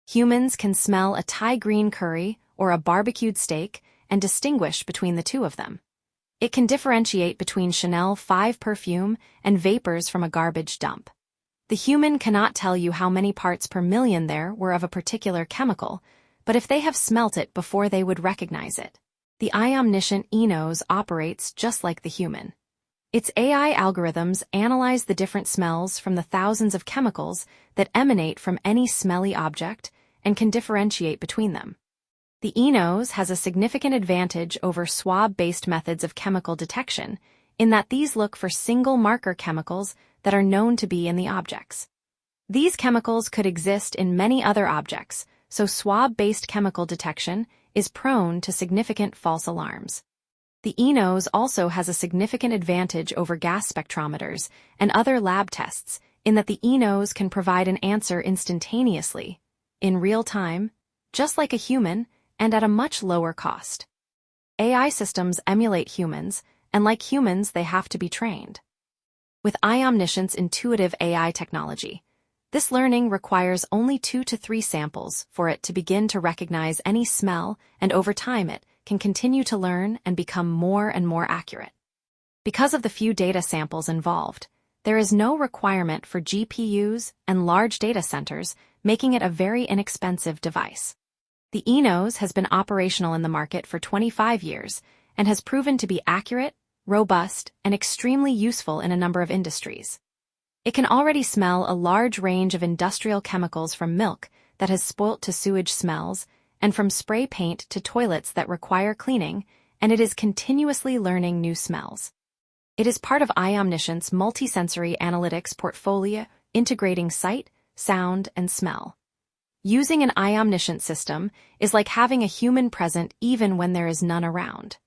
Humans can smell a Thai green curry or a barbecued steak and distinguish between the two of them. It can differentiate between Chanel 5 perfume and vapors from a garbage dump. The human cannot tell you how many parts per million there were of a particular chemical, but if they have smelt it before, they would recognize it. The iOmniscient eNose operates just like the human. Its AI algorithms analyze the different smells from the thousands of chemicals that emanate from any smelly object and can differentiate between them. The eNose has a significant advantage over swab-based methods of chemical detection in that these look for single marker chemicals that are known to be in the objects. These chemicals could exist in many other objects, so swab-based chemical detection is prone to significant false alarms. The eNose also has a significant advantage over gas spectrometers and other lab tests in that the eNose can provide an answer instantaneously, in real time, just like a human, and at a much lower cost. AI systems emulate humans, and like humans, they have to be trained. With iOmniscient's intuitive AI technology, this learning requires only 2 to 3 samples for it to begin to recognize any smell, and over time it can continue to learn and become more and more accurate. Because of the few data samples involved, there is no requirement for GPUs and large data centers, making it a very inexpensive device. The eNose has been operational in the market for 25 years and has proven to be accurate, robust, and extremely useful in a number of industries. It can already smell a large range of industrial chemicals from milk that has spoilt to sewage smells, and from spray paint to toilets that require cleaning, and it is continuously learning new smells. It is part of iOmniscient's multisensory analytics portfolio, integrating sight, sound, and smell. Using an iOmniscient system is like having a human present even when there is none around.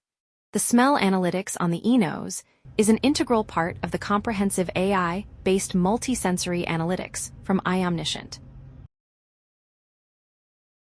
The smell analytics on the eNose is an integral part of the comprehensive AI-based multisensory analytics from iOmniscient.